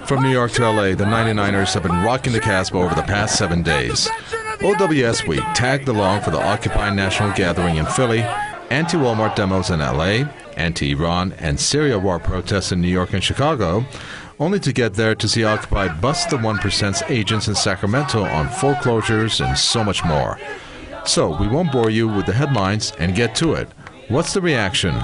From New York to LA, the 99ers have been rocking the Casbah over the past 7 days. OWS Week tagged along for the Occupy National Gathering in Philly, anti-Walmart demos in LA, anti-Iran and Syria war protests in New York and Chicago, only to get there to see Occupy bust the 1%'s agents in Sacramento on foreclosures and so much more. So we won't bore you with the headlines and get to it. What's the reaction?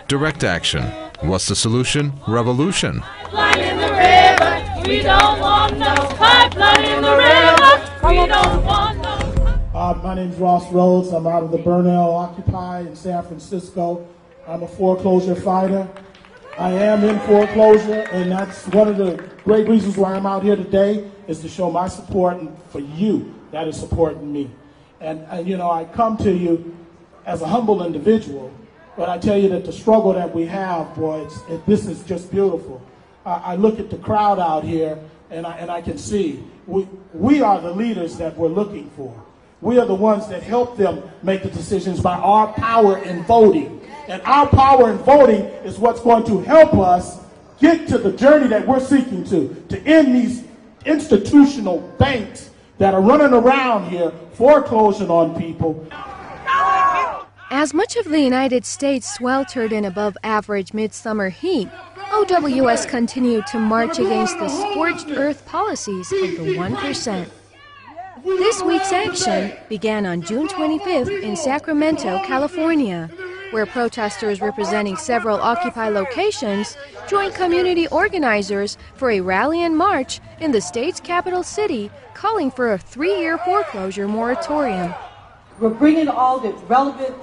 Direct action. What's the solution? Revolution. Pipeline in the river, we don't want no pipeline in the river, we don't want no. My name's Ross Rhodes. I'm out of the Burnell Occupy in San Francisco. I'm a foreclosure fighter. I am in foreclosure, and that's one of the great reasons why I'm out here today, is to show my support for you that is supporting me. And you know, I come to you as a humble individual, but I tell you that the struggle that we have, boy, this is just beautiful. I look at the crowd out here, and I can see we are the leaders that we're looking for. We are the ones that help them make the decisions by our power in voting. And our power in voting is what's going to help us get to the journey that we're seeking to end these institutional banks that are running around here foreclosing on people. As much of the United States sweltered in above-average midsummer heat, OWS continued to march against the scorched earth policies of the 1%. This week's action began on June 25th in Sacramento, California, where protesters representing several Occupy locations joined community organizers for a rally and march in the state's capital city, calling for a 3-year foreclosure moratorium. We're bringing all the relevant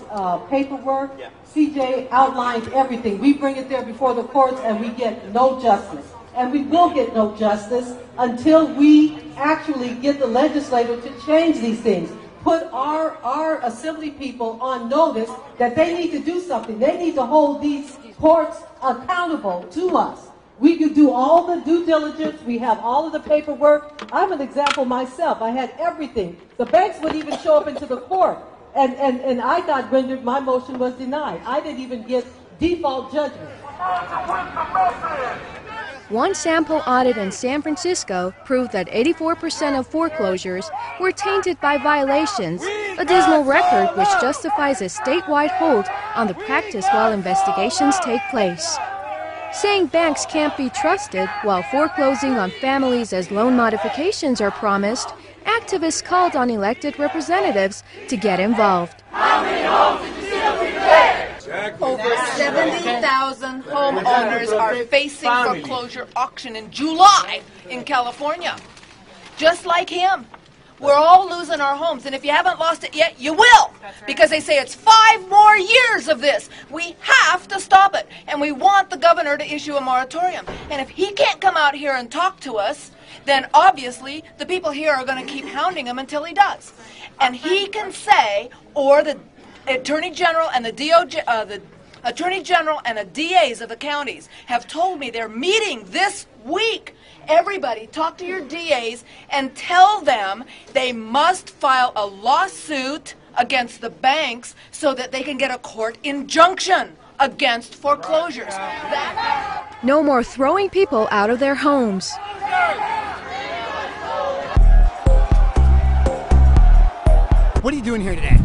paperwork. CJ outlined everything. We bring it there before the courts and we get no justice. And we will get no justice until we actually get the legislature to change these things. Put our assembly people on notice that they need to do something. They need to hold these courts accountable to us. We could do all the due diligence. We have all of the paperwork. I'm an example myself. I had everything. The banks would even show up into the court. And I got rendered, my motion was denied. I didn't even get default judgment. One sample audit in San Francisco proved that 84% of foreclosures were tainted by violations, a dismal record which justifies a statewide hold on the practice while investigations take place. Saying banks can't be trusted while foreclosing on families as loan modifications are promised, activists called on elected representatives to get involved. How many homes did you steal from the bank? Over 70,000 homeowners are facing foreclosure auction in July in California. Just like him. We're all losing our homes, and if you haven't lost it yet, you will, because they say it's 5 more years of this. We have to stop it, and we want the governor to issue a moratorium. And if he can't come out here and talk to us, then obviously the people here are going to keep hounding him until he does. And he can say, or the Attorney General and the DOJ, the Attorney General and the DAs of the counties have told me they're meeting this week. Everybody, talk to your DAs and tell them they must file a lawsuit against the banks so that they can get a court injunction against foreclosures. No more throwing people out of their homes. What are you doing here today?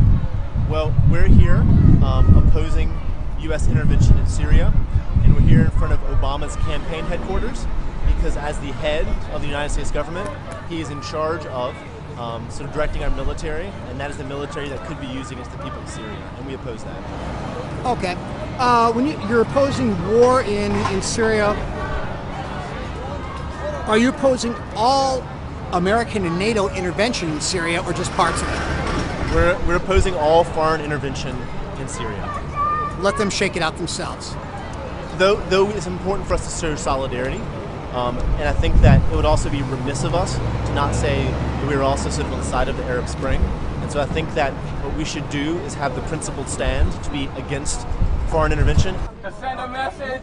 Well, we're here opposing U.S. intervention in Syria, and we're here in front of Obama's campaign headquarters because as the head of the United States government, he is in charge of sort of directing our military, and that is the military that could be used against the people of Syria, and we oppose that. Okay. When you're opposing war in Syria, are you opposing all American and NATO intervention in Syria or just parts of it? We're opposing all foreign intervention in Syria. Let them shake it out themselves. Though it's important for us to show solidarity, and I think that it would also be remiss of us to not say that we are also sort of on the side of the Arab Spring. And so I think that what we should do is have the principled stand to be against foreign intervention. To send a message.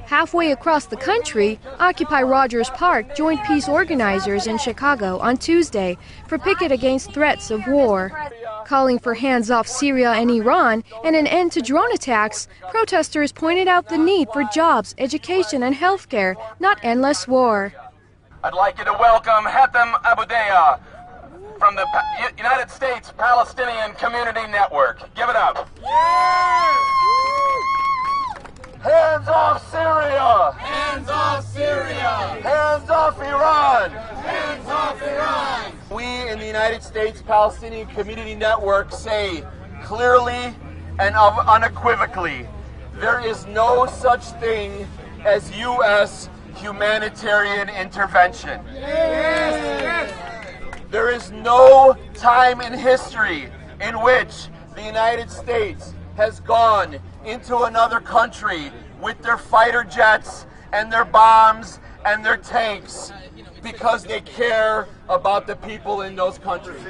Halfway across the country, Occupy Rogers Park joined peace organizers in Chicago on Tuesday for Picket against threats of war. Calling for hands-off Syria and Iran and an end to drone attacks, protesters pointed out the need for jobs, education, and health care, not endless war. I'd like you to welcome Hatem Aboudeya from the United States Palestinian Community Network. Give it up. Hands off Syria! Hands off Syria! Hands off Iran! Hands off Iran! We in the United States Palestinian Community Network say clearly and unequivocally, there is no such thing as U.S. humanitarian intervention. There is no time in history in which the United States has gone into another country with their fighter jets and their bombs and their tanks because they care about the people in those countries.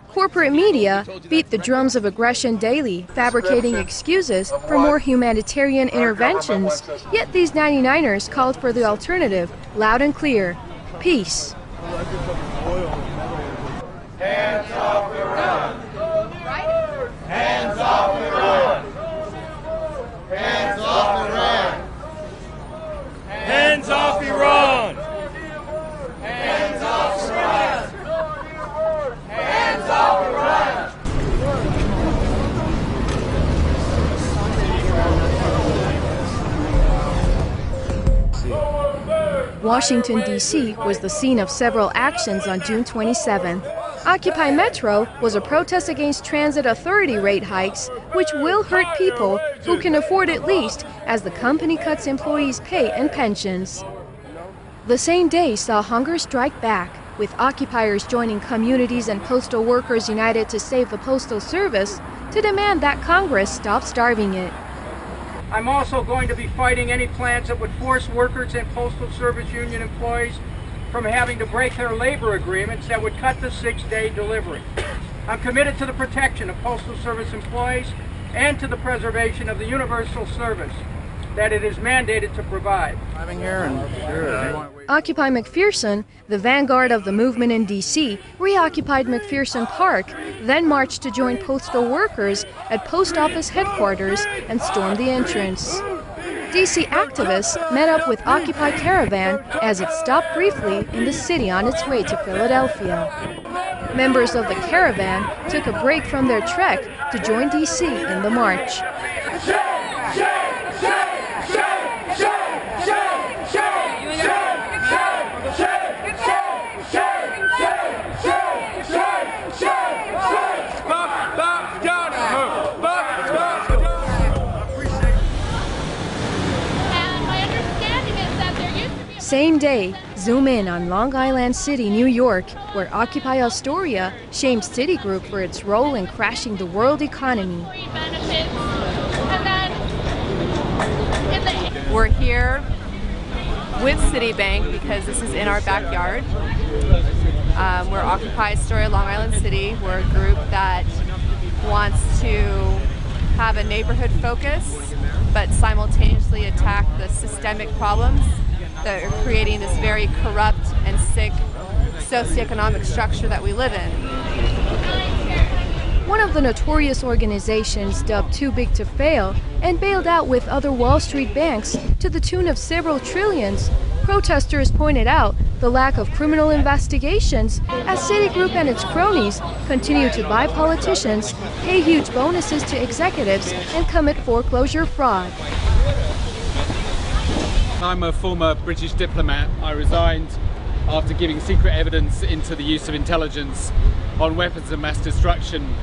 Corporate media beat the drums of aggression daily, fabricating excuses for more humanitarian interventions. Yet these 99ers called for the alternative, loud and clear: peace. Hands off Iran! Hands off Iran! Hands off Iran! Hands off Iran! Hands off Iran! Hands off Iran! Washington, D.C. was the scene of several actions on June 27th. Occupy Metro was a protest against transit authority rate hikes, which will hurt people who can afford it least as the company cuts employees' pay and pensions. The same day saw hunger strike back, with occupiers joining communities and postal workers united to save the Postal Service to demand that Congress stop starving it. I'm also going to be fighting any plans that would force workers and Postal Service union employees from having to break their labor agreements that would cut the 6-day delivery. I'm committed to the protection of Postal Service employees and to the preservation of the universal service that it is mandated to provide. Occupy McPherson, the vanguard of the movement in D.C., reoccupied McPherson Park, then marched to join postal workers at post office headquarters and stormed the entrance. D.C. activists met up with Occupy Caravan as it stopped briefly in the city on its way to Philadelphia. Members of the caravan took a break from their trek to join D.C. in the march. Same day, zoom in on Long Island City, New York, where Occupy Astoria shamed Citigroup for its role in crashing the world economy. We're here with Citibank because this is in our backyard. We're Occupy Astoria, Long Island City. We're a group that wants to have a neighborhood focus, but simultaneously attack the systemic problems that are creating this very corrupt and sick socioeconomic structure that we live in. One of the notorious organizations dubbed too big to fail and bailed out with other Wall Street banks to the tune of several trillions, protesters pointed out the lack of criminal investigations as Citigroup and its cronies continue to buy politicians, pay huge bonuses to executives, and commit foreclosure fraud. I'm a former British diplomat. I resigned after giving secret evidence into the use of intelligence on weapons of mass destruction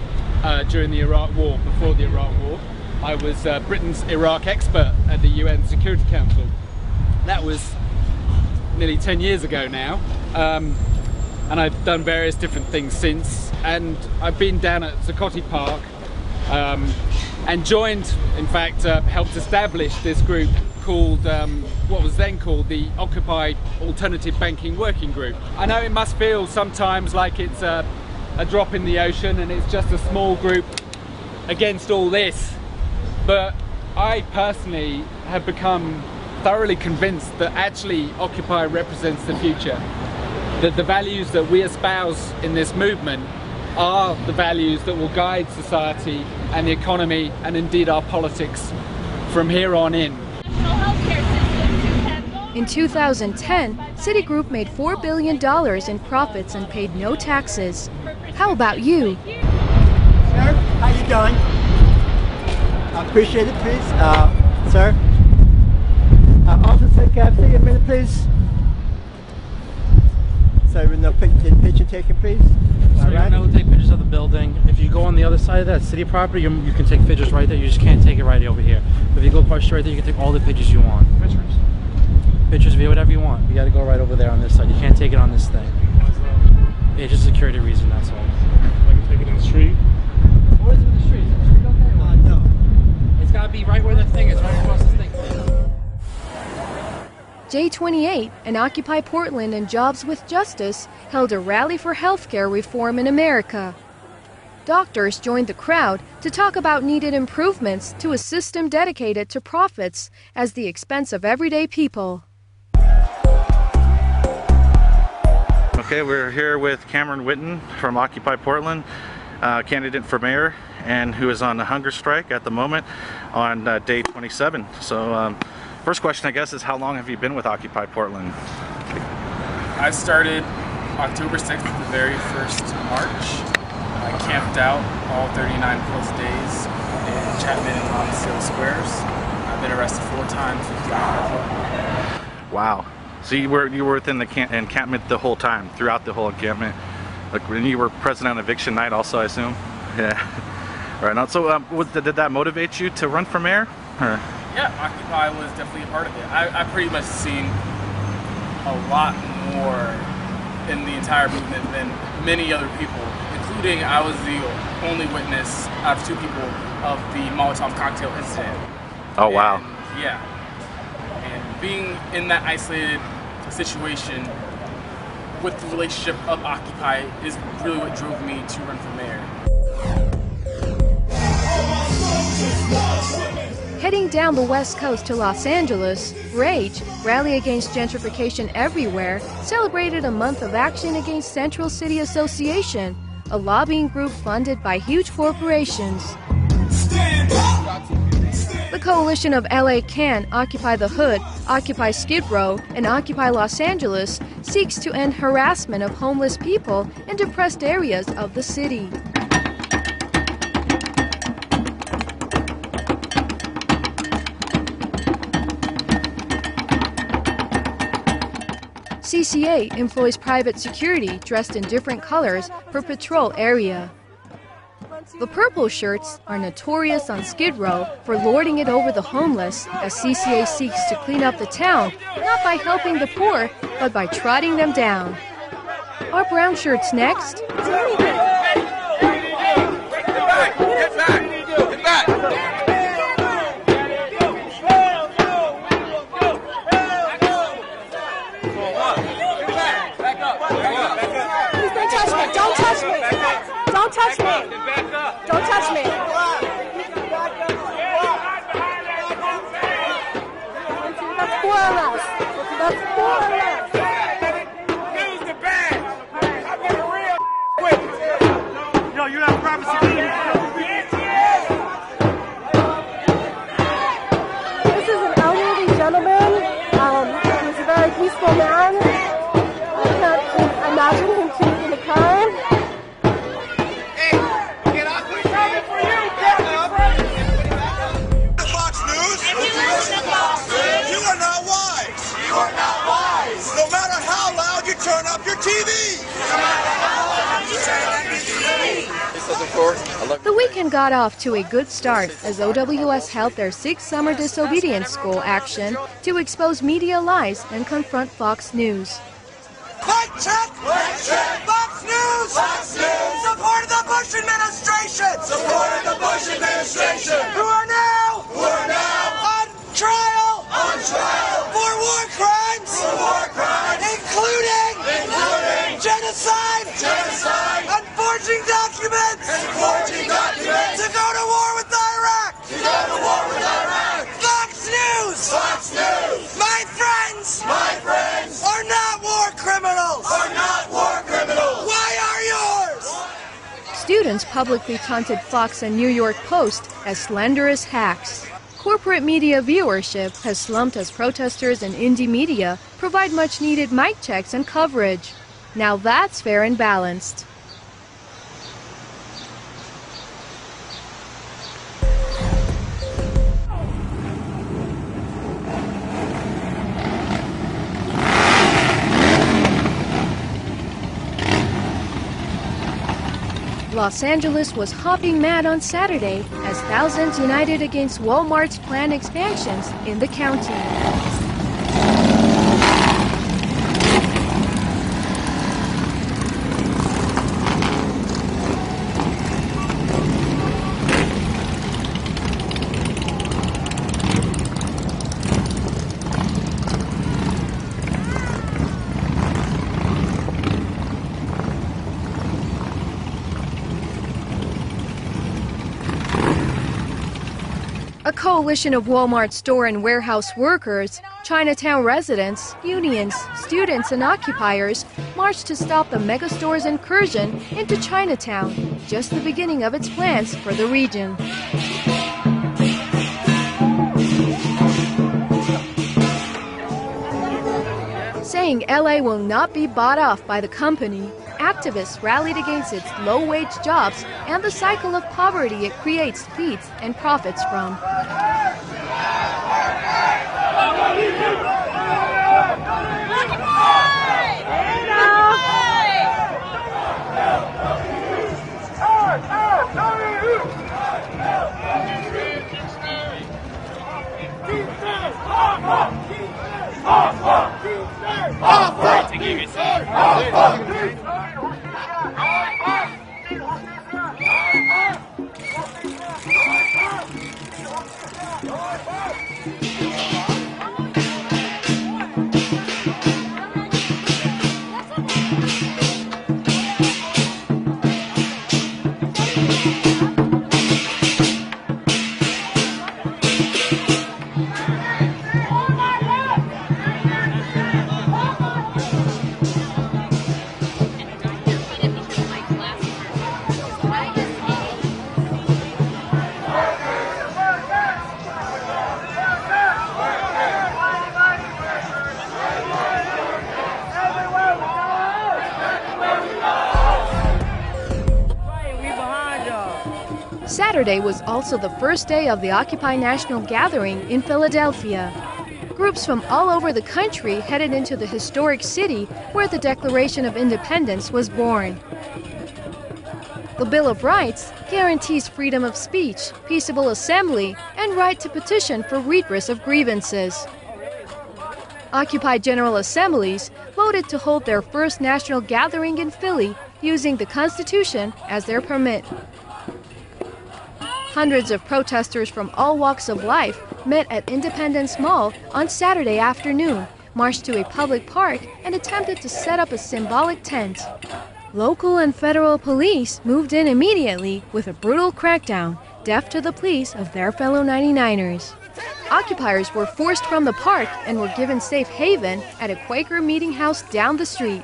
during the Iraq War, before the Iraq War. I was Britain's Iraq expert at the UN Security Council. That was nearly 10 years ago now, and I've done various different things since, and I've been down at Zuccotti Park and joined, in fact, helped establish this group called, what was then called the Occupy Alternative Banking Working Group. I know it must feel sometimes like it's a drop in the ocean and it's just a small group against all this, but I personally have become thoroughly convinced that actually Occupy represents the future, that the values that we espouse in this movement are the values that will guide society and the economy and indeed our politics from here on in. In 2010, Citigroup made $4 billion in profits and paid no taxes. How about you? Sir, how you doing? I appreciate it, please. Sir? Officer, can I see a minute, please? Sorry, with no picture taken, please. So you're not able to take pictures of the building. If you go on the other side of that city property, you can take pictures right there. You just can't take it right over here. But if you go across the street right there, you can take all the pictures you want. Pictures, view whatever you want. You got to go right over there on this side. You can't take it on this thing. It's just a security reason, that's all. I can take it in the street? What is it in the street? Is the street okay? No. It's got to be right where the thing is, right across this thing. J28 and Occupy Portland and Jobs with Justice held a rally for healthcare reform in America. Doctors joined the crowd to talk about needed improvements to a system dedicated to profits at the expense of everyday people. Okay, we're here with Cameron Whitten from Occupy Portland, candidate for mayor, and who is on a hunger strike at the moment on day 27. So first question, I guess, is how long have you been with Occupy Portland? I started October 6th, the very first March. I camped out all 39 plus days in Chapman and Monticello squares. I've been arrested 4 times with the Occupy Portland. Wow. So you were within the encampment the whole time, throughout the whole encampment. Like when you were present on eviction night, also, I assume. Yeah. Right. Now, so did that motivate you to run for mayor? Or? Yeah, Occupy was definitely a part of it. I pretty much seen a lot more in the entire movement than many other people, including I was the only witness out of 2 people of the Molotov cocktail incident. Oh wow. And, yeah. And being in that isolated situation with the relationship of Occupy is really what drove me to run for mayor. Heading down the West Coast to Los Angeles, RAGE, Rally Against Gentrification Everywhere, celebrated a month of action against Central City Association, a lobbying group funded by huge corporations. The coalition of LA Can, Occupy the Hood, Occupy Skid Row, and Occupy Los Angeles seeks to end harassment of homeless people in depressed areas of the city. CCA employs private security dressed in different colors for patrol area. The purple shirts are notorious on Skid Row for lording it over the homeless, as CCA seeks to clean up the town, not by helping the poor, but by trotting them down. Are brown shirts next? Don't touch me! Don't touch me! That's 4 of us. That's 4 of us. Use the bag. I'm getting real quick. Yo, you have privacy. This is an elderly gentleman. He's a very peaceful man. I can't imagine him committing a crime. Turn up your TV! The weekend got off to a good start as OWS held their 6th Summer Disobedience School action to expose media lies and confront Fox News. Mic check! Fox News! Fox News! Support the Bush administration! Support the Bush administration! Who are now on trial! For war crimes! Including genocide! And forging documents! To go to war with Iraq! Fox News! My friends! Are not war criminals! Why are yours? Students publicly taunted Fox and New York Post as slanderous hacks. Corporate media viewership has slumped as protesters and indie media provide much-needed mic checks and coverage. Now that's fair and balanced. Los Angeles was hopping mad on Saturday as thousands united against Walmart's planned expansions in the county. A coalition of Walmart store and warehouse workers, Chinatown residents, unions, students, and occupiers marched to stop the megastore's incursion into Chinatown, just the beginning of its plans for the region. Saying LA will not be bought off by the company, activists rallied against its low-wage jobs and the cycle of poverty it creates, feeds, and profits from. Saturday was also the first day of the Occupy National Gathering in Philadelphia. Groups from all over the country headed into the historic city where the Declaration of Independence was born. The Bill of Rights guarantees freedom of speech, peaceable assembly, and right to petition for redress of grievances. Occupy General Assemblies voted to hold their first national gathering in Philly using the Constitution as their permit. Hundreds of protesters from all walks of life met at Independence Mall on Saturday afternoon, marched to a public park, and attempted to set up a symbolic tent. Local and federal police moved in immediately with a brutal crackdown, deaf to the pleas of their fellow 99ers. Occupiers were forced from the park and were given safe haven at a Quaker meeting house down the street.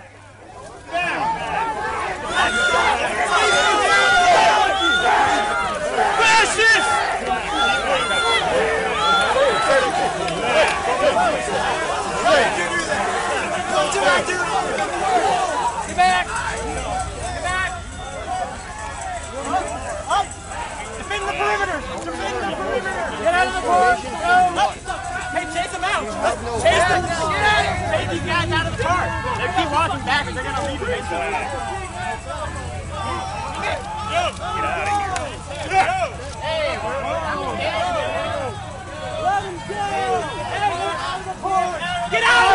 Hey, chase them out! Chase them! Take these guys out of the car! They keep walking back and they're gonna leave you. Get out of here! Hey, we're let him go! Get out of the port! Get out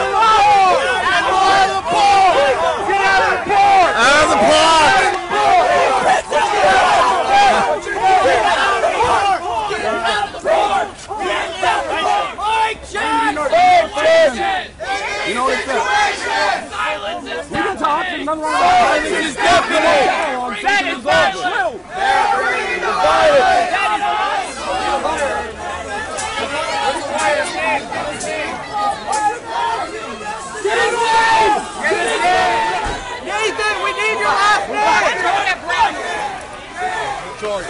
of the port! Get out of the port! Out of the port! You know what it says? Silence is We can talk. There's nothing wrong with Silence is deafening. That is not true. They're bringing the violence. That is Nathan, we need your last name. George.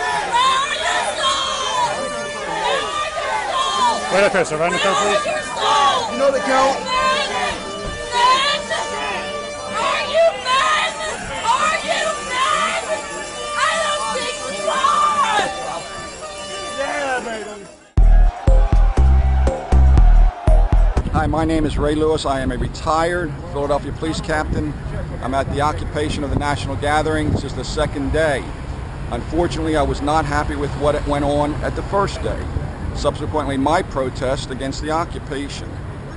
Right up here, sir. Right up here, please. You know the count? Hi, my name is Ray Lewis. I am a retired Philadelphia police captain. I'm at the occupation of the National Gathering. This is the second day. Unfortunately, I was not happy with what went on at the first day. Subsequently, my protest against the occupation.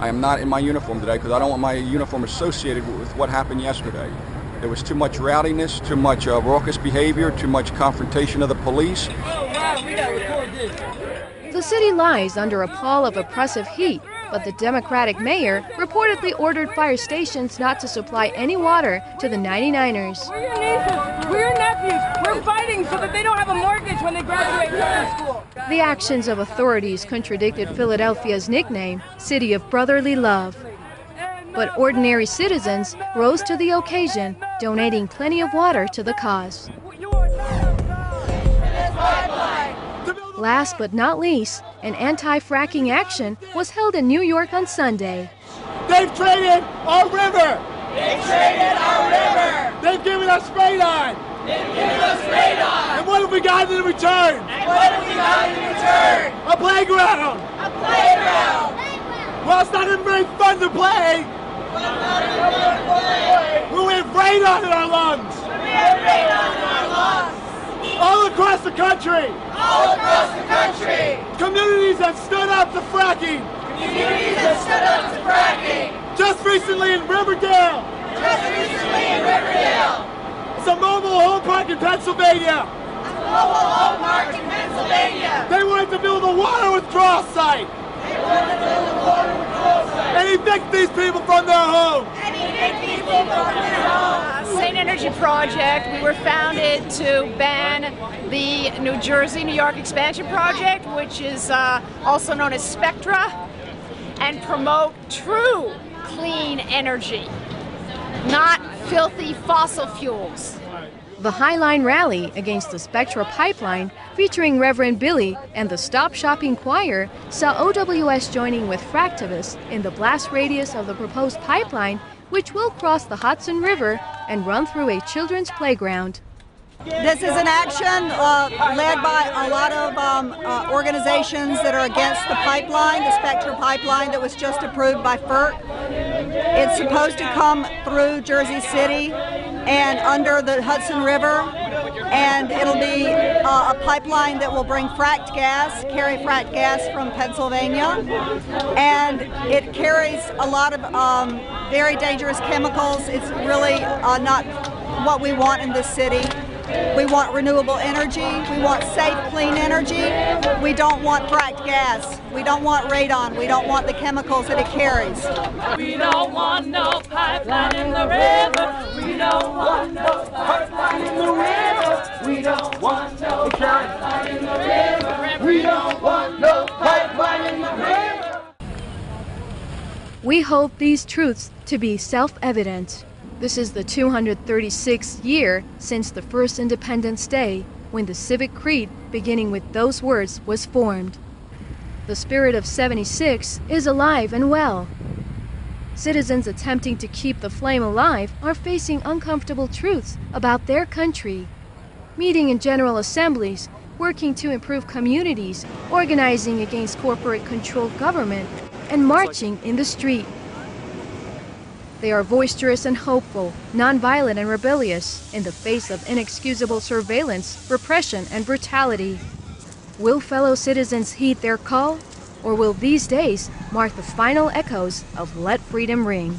I am not in my uniform today because I don't want my uniform associated with what happened yesterday. There was too much rowdiness, too much raucous behavior, too much confrontation of the police. The city lies under a pall of oppressive heat, but the Democratic mayor reportedly ordered fire stations not to supply any water to the 99ers. We're your nieces, we're your nephews, we're fighting so that they don't have a mortgage when they graduate from school. The actions of authorities contradicted Philadelphia's nickname, City of Brotherly Love. But ordinary citizens rose to the occasion, donating plenty of water to the cause. Last but not least, an anti-fracking action was held in New York on Sunday. They've traded our river! They've traded our river! They've given us radon! They've given us radon! And what have we got in return? And what have we got in return? A playground! A playground! Well, it's not even very fun to play! We have radon in our lungs! We have radon in our lungs! All across the country! All across the country! Communities have stood up to fracking! Communities have stood up to fracking! Just recently in Riverdale! Just recently in Riverdale! It's a mobile home park in Pennsylvania! It's a mobile home park in Pennsylvania! They wanted to build a water withdrawal site! They wanted to build a water withdrawal site! And evict these people from their homes! And evict these people from their homes! Sane Energy Project. We were founded to ban the New Jersey-New York expansion project, which is also known as Spectra, and promote true clean energy, not filthy fossil fuels. The HighLine Rally against the Spectra pipeline, featuring Reverend Billy and the Stop Shopping Choir, saw OWS joining with fractivists in the blast radius of the proposed pipeline, which will cross the Hudson River and run through a children's playground. This is an action led by a lot of organizations that are against the pipeline, the Spectra pipeline that was just approved by FERC. It's supposed to come through Jersey City and under the Hudson River, and it'll be a pipeline that will bring fracked gas, carry fracked gas from Pennsylvania, and it carries a lot of very dangerous chemicals. It's really not what we want in this city. We want renewable energy. We want safe, clean energy. We don't want fracked gas. We don't want radon. We don't want the chemicals that it carries. We don't want no pipeline in the river. We don't want no pipeline in the river. We don't want no pipeline in the river. We don't want no pipeline in the river. We hold these truths to be self-evident. This is the 236th year since the first Independence Day, when the civic creed, beginning with those words, was formed. The spirit of '76 is alive and well. Citizens attempting to keep the flame alive are facing uncomfortable truths about their country. Meeting in general assemblies, working to improve communities, organizing against corporate-controlled government, and marching in the street. They are boisterous and hopeful, nonviolent and rebellious in the face of inexcusable surveillance, repression, and brutality. Will fellow citizens heed their call, or will these days mark the final echoes of Let Freedom Ring?